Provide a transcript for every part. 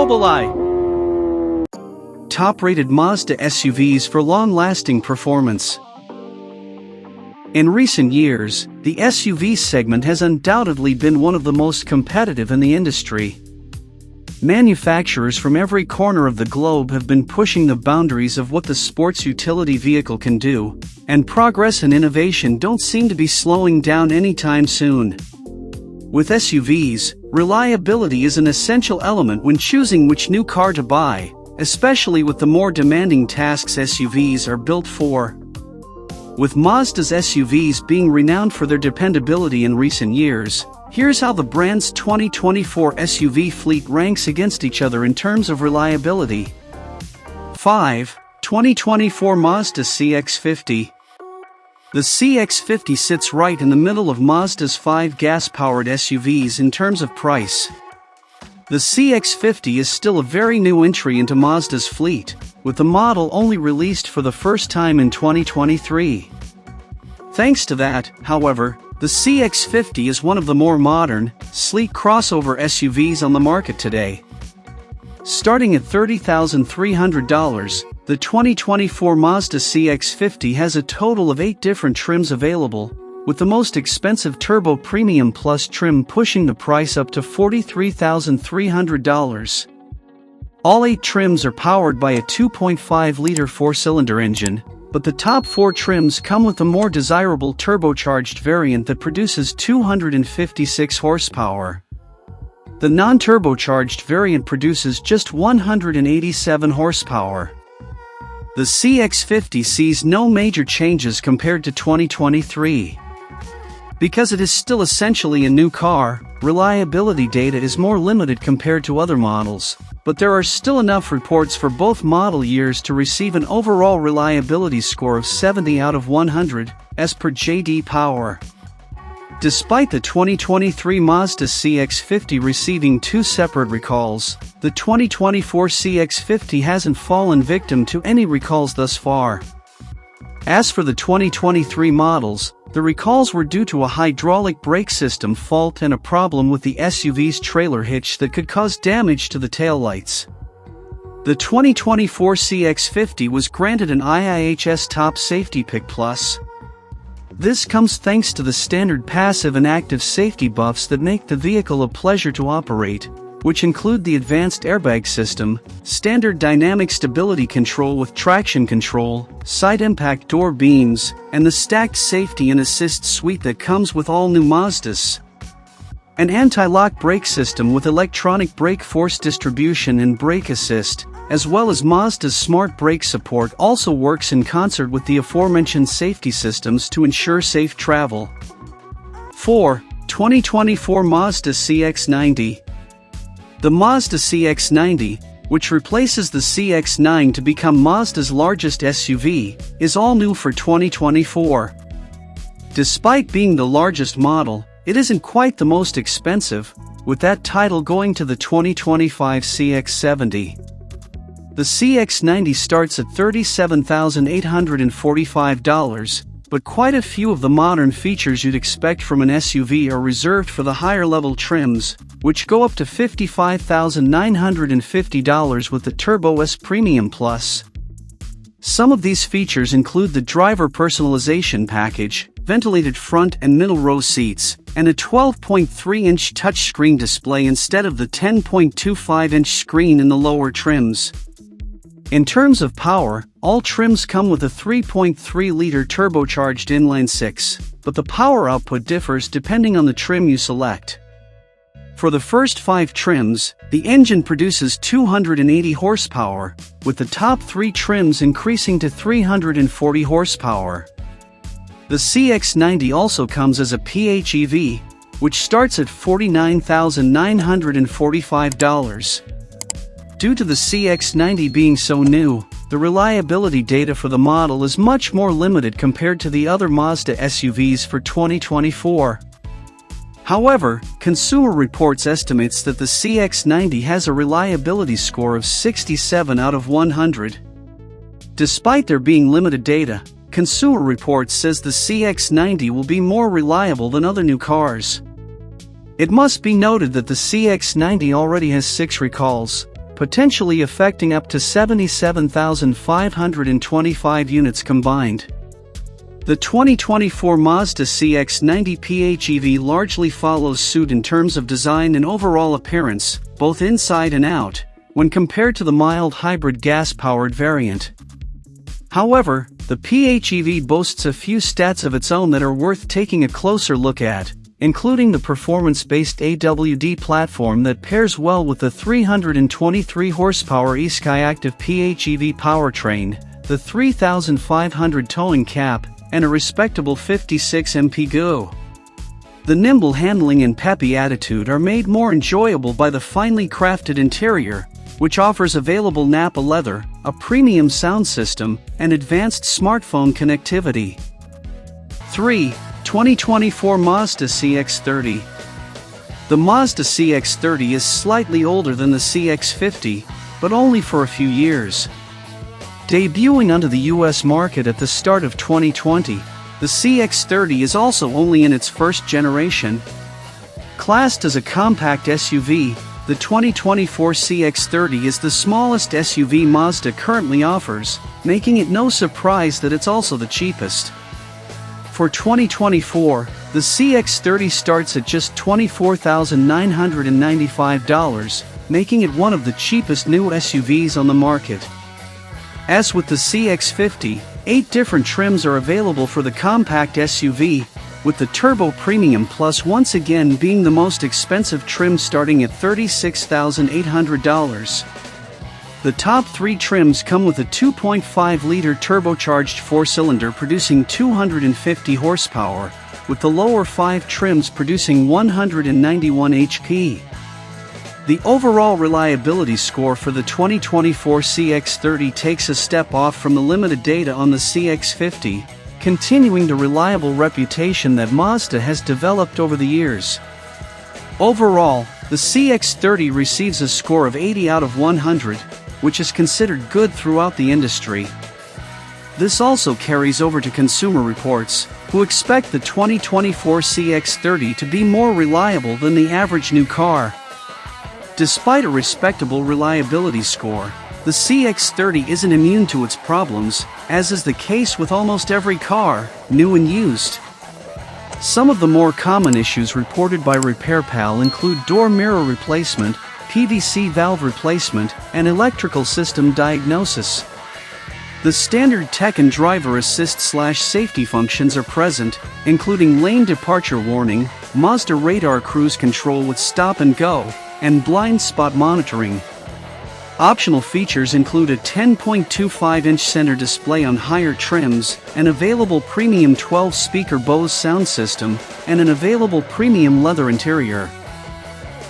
Mobili. Top-rated Mazda SUVs for long-lasting performance. In recent years, the SUV segment has undoubtedly been one of the most competitive in the industry. Manufacturers from every corner of the globe have been pushing the boundaries of what the sports utility vehicle can do, and progress and innovation don't seem to be slowing down anytime soon. With SUVs, reliability is an essential element when choosing which new car to buy, especially with the more demanding tasks SUVs are built for. With Mazda's SUVs being renowned for their dependability in recent years, here's how the brand's 2024 SUV fleet ranks against each other in terms of reliability. 5. 2024 Mazda CX-50. The CX-50 sits right in the middle of Mazda's 5 gas-powered SUVs in terms of price. The CX-50 is still a very new entry into Mazda's fleet, with the model only released for the first time in 2023. Thanks to that, however, the CX-50 is one of the more modern, sleek crossover SUVs on the market today. Starting at $30,300, the 2024 Mazda CX-50 has a total of 8 different trims available, with the most expensive Turbo Premium Plus trim pushing the price up to $43,300. All 8 trims are powered by a 2.5-liter 4-cylinder engine, but the top 4 trims come with a more desirable turbocharged variant that produces 256 horsepower. The non-turbocharged variant produces just 187 horsepower. The CX-50 sees no major changes compared to 2023. Because it is still essentially a new car, reliability data is more limited compared to other models, but there are still enough reports for both model years to receive an overall reliability score of 70 out of 100, as per J.D. Power. Despite the 2023 Mazda CX-50 receiving 2 separate recalls, the 2024 CX-50 hasn't fallen victim to any recalls thus far. As for the 2023 models, the recalls were due to a hydraulic brake system fault and a problem with the SUV's trailer hitch that could cause damage to the taillights. The 2024 CX-50 was granted an IIHS Top Safety Pick Plus. This comes thanks to the standard passive and active safety buffs that make the vehicle a pleasure to operate, which include the advanced airbag system, standard dynamic stability control with traction control, side impact door beams, and the stacked safety and assist suite that comes with all new Mazdas. An anti-lock brake system with electronic brake force distribution and brake assist, as well as Mazda's smart brake support, also works in concert with the aforementioned safety systems to ensure safe travel. 4. 2024 Mazda CX-90. The Mazda CX-90, which replaces the CX-9 to become Mazda's largest SUV, is all new for 2024. Despite being the largest model, it isn't quite the most expensive, with that title going to the 2025 CX-70. The CX-90 starts at $37,845, but quite a few of the modern features you'd expect from an SUV are reserved for the higher-level trims, which go up to $55,950 with the Turbo S Premium Plus. Some of these features include the driver personalization package, ventilated front and middle row seats, and a 12.3-inch touchscreen display instead of the 10.25-inch screen in the lower trims. In terms of power, all trims come with a 3.3-liter turbocharged inline-six, but the power output differs depending on the trim you select. For the first 5 trims, the engine produces 280 horsepower, with the top 3 trims increasing to 340 horsepower. The CX-90 also comes as a PHEV, which starts at $49,945. Due to the CX-90 being so new, the reliability data for the model is much more limited compared to the other Mazda SUVs for 2024. However, Consumer Reports estimates that the CX-90 has a reliability score of 67 out of 100. Despite there being limited data, Consumer Reports says the CX-90 will be more reliable than other new cars. It must be noted that the CX-90 already has 6 recalls, potentially affecting up to 77,525 units combined. The 2024 Mazda CX-90 PHEV largely follows suit in terms of design and overall appearance, both inside and out, when compared to the mild hybrid gas-powered variant. However, the PHEV boasts a few stats of its own that are worth taking a closer look at, including the performance-based AWD platform that pairs well with the 323 horsepower eSkyActiv PHEV powertrain, the 3,500 towing cap, and a respectable 56 mpg go. The nimble handling and peppy attitude are made more enjoyable by the finely crafted interior, which offers available Nappa leather, a premium sound system, and advanced smartphone connectivity. 3. 2024 Mazda CX-30. The Mazda CX-30 is slightly older than the CX-50, but only for a few years. Debuting onto the US market at the start of 2020, the CX-30 is also only in its first generation. Classed as a compact SUV, the 2024 CX-30 is the smallest SUV Mazda currently offers, making it no surprise that it's also the cheapest. For 2024, the CX-30 starts at just $24,995, making it one of the cheapest new SUVs on the market. As with the CX-50, 8 different trims are available for the compact SUV, with the Turbo Premium Plus once again being the most expensive trim starting at $36,800. The top 3 trims come with a 2.5-liter turbocharged 4-cylinder producing 250 horsepower, with the lower 5 trims producing 191 HP. The overall reliability score for the 2024 CX-30 takes a step off from the limited data on the CX-50, continuing the reliable reputation that Mazda has developed over the years. Overall, the CX-30 receives a score of 80 out of 100, which is considered good throughout the industry. This also carries over to Consumer Reports, who expect the 2024 CX-30 to be more reliable than the average new car. Despite a respectable reliability score, the CX-30 isn't immune to its problems, as is the case with almost every car, new and used. Some of the more common issues reported by RepairPal include door mirror replacement, PVC valve replacement, and electrical system diagnosis. The standard tech and driver assist/safety functions are present, including lane departure warning, Mazda radar cruise control with stop and go, and blind spot monitoring. Optional features include a 10.25-inch center display on higher trims, an available premium 12-speaker Bose sound system, and an available premium leather interior.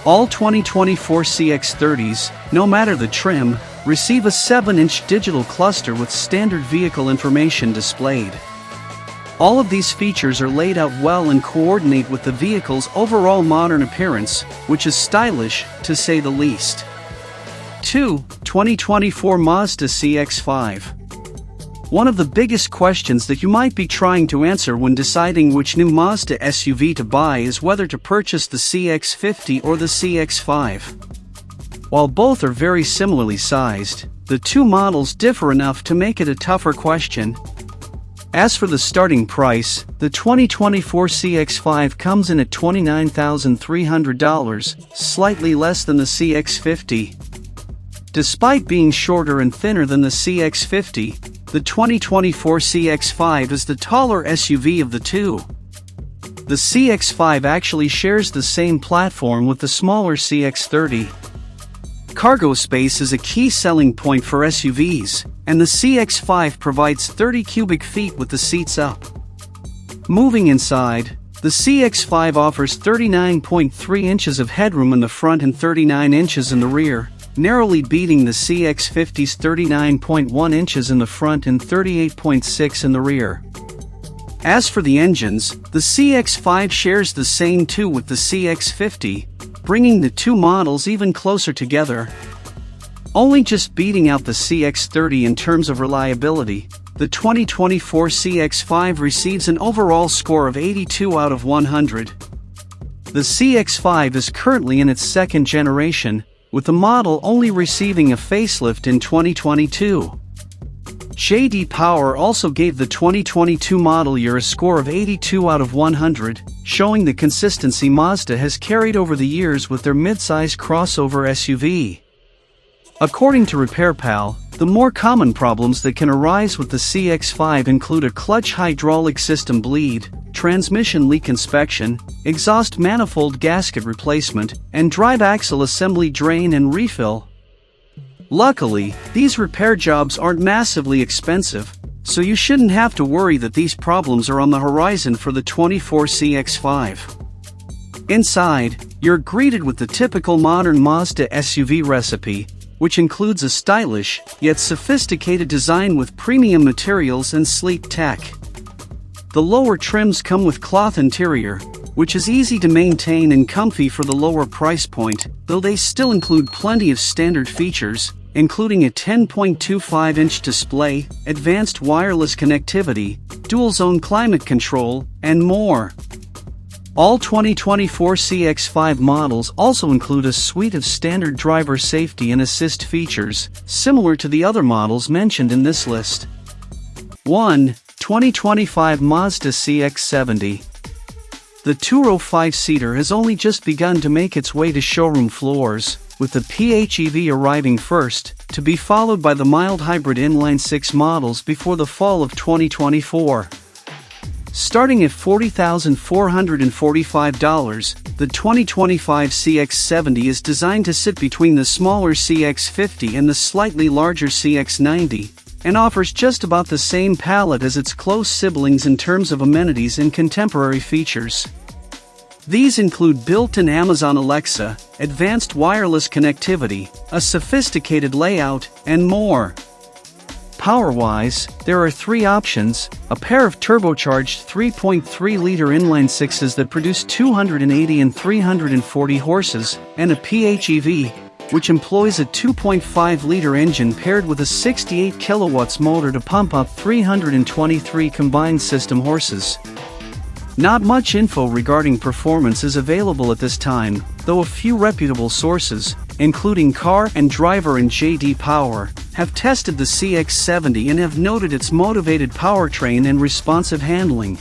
All 2024 CX-30s, no matter the trim, receive a 7-inch digital cluster with standard vehicle information displayed. All of these features are laid out well and coordinate with the vehicle's overall modern appearance, which is stylish, to say the least. 2. 2024 Mazda CX-5. One of the biggest questions that you might be trying to answer when deciding which new Mazda SUV to buy is whether to purchase the CX-50 or the CX-5. While both are very similarly sized, the two models differ enough to make it a tougher question. As for the starting price, the 2024 CX-5 comes in at $29,300, slightly less than the CX-50. Despite being shorter and thinner than the CX-50, the 2024 CX-5 is the taller SUV of the two. The CX-5 actually shares the same platform with the smaller CX-30. Cargo space is a key selling point for SUVs, and the CX-5 provides 30 cubic feet with the seats up. Moving inside, the CX-5 offers 39.3 inches of headroom in the front and 39 inches in the rear, narrowly beating the CX-50's 39.1 inches in the front and 38.6 in the rear. As for the engines, the CX-5 shares the same two with the CX-50, bringing the two models even closer together. Only just beating out the CX-30 in terms of reliability, the 2024 CX-5 receives an overall score of 82 out of 100. The CX-5 is currently in its second generation, with the model only receiving a facelift in 2022. J.D. Power also gave the 2022 model year a score of 82 out of 100, showing the consistency Mazda has carried over the years with their midsize crossover SUV. According to RepairPal, the more common problems that can arise with the CX-5 include a clutch hydraulic system bleed, transmission leak inspection, exhaust manifold gasket replacement, and drive axle assembly drain and refill. Luckily, these repair jobs aren't massively expensive, so you shouldn't have to worry that these problems are on the horizon for the 24 CX-5. Inside, you're greeted with the typical modern Mazda SUV recipe, which includes a stylish, yet sophisticated design with premium materials and sleek tech. The lower trims come with cloth interior, which is easy to maintain and comfy for the lower price point, though they still include plenty of standard features, including a 10.25-inch display, advanced wireless connectivity, dual-zone climate control, and more. All 2024 CX-5 models also include a suite of standard driver safety and assist features, similar to the other models mentioned in this list. 1. 2025 Mazda CX-70. The 205-seater has only just begun to make its way to showroom floors, with the PHEV arriving first, to be followed by the mild hybrid inline-six models before the fall of 2024. Starting at $40,445, the 2025 CX-70 is designed to sit between the smaller CX-50 and the slightly larger CX-90, and offers just about the same palette as its close siblings in terms of amenities and contemporary features. These include built-in Amazon Alexa, advanced wireless connectivity, a sophisticated layout, and more. Power-wise, there are three options: a pair of turbocharged 3.3-liter inline-sixes that produce 280 and 340 horses, and a PHEV, which employs a 2.5-liter engine paired with a 68 kilowatts motor to pump out 323 combined system horses. Not much info regarding performance is available at this time, though a few reputable sources, including Car and Driver and J.D. Power, have tested the CX-70 and have noted its motivated powertrain and responsive handling.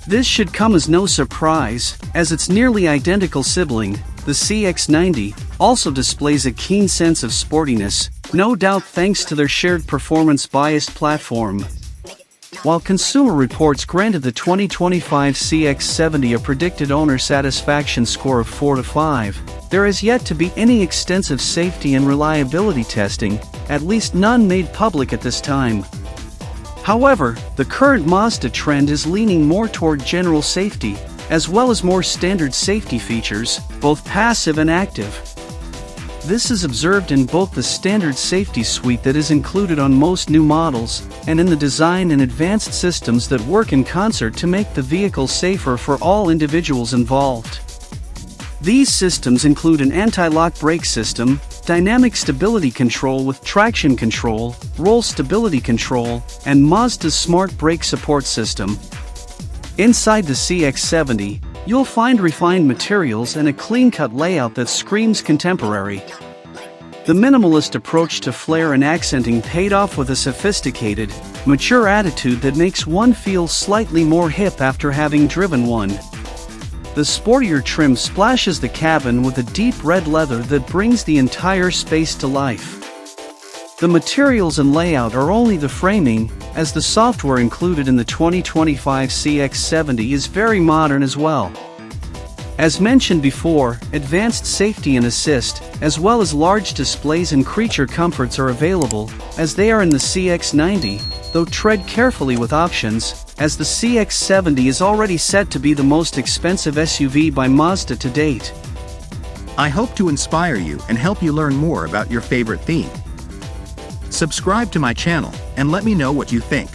This should come as no surprise, as its nearly identical sibling, the CX-90, also displays a keen sense of sportiness, no doubt thanks to their shared performance-biased platform. While Consumer Reports granted the 2025 CX-70 a predicted owner satisfaction score of 4 to 5, there has yet to be any extensive safety and reliability testing, at least none made public at this time. However, the current Mazda trend is leaning more toward general safety, as well as more standard safety features, both passive and active. This is observed in both the standard safety suite that is included on most new models, and in the design and advanced systems that work in concert to make the vehicle safer for all individuals involved. These systems include an anti-lock brake system, dynamic stability control with traction control, roll stability control, and Mazda's smart brake support system. Inside the CX-70, you'll find refined materials and a clean-cut layout that screams contemporary. The minimalist approach to flair and accenting paid off with a sophisticated, mature attitude that makes one feel slightly more hip after having driven one. The sportier trim splashes the cabin with a deep red leather that brings the entire space to life. The materials and layout are only the framing, as the software included in the 2025 CX-70 is very modern as well. As mentioned before, advanced safety and assist, as well as large displays and creature comforts are available, as they are in the CX-90, though tread carefully with options, as the CX-70 is already set to be the most expensive SUV by Mazda to date. I hope to inspire you and help you learn more about your favorite theme. Subscribe to my channel and let me know what you think.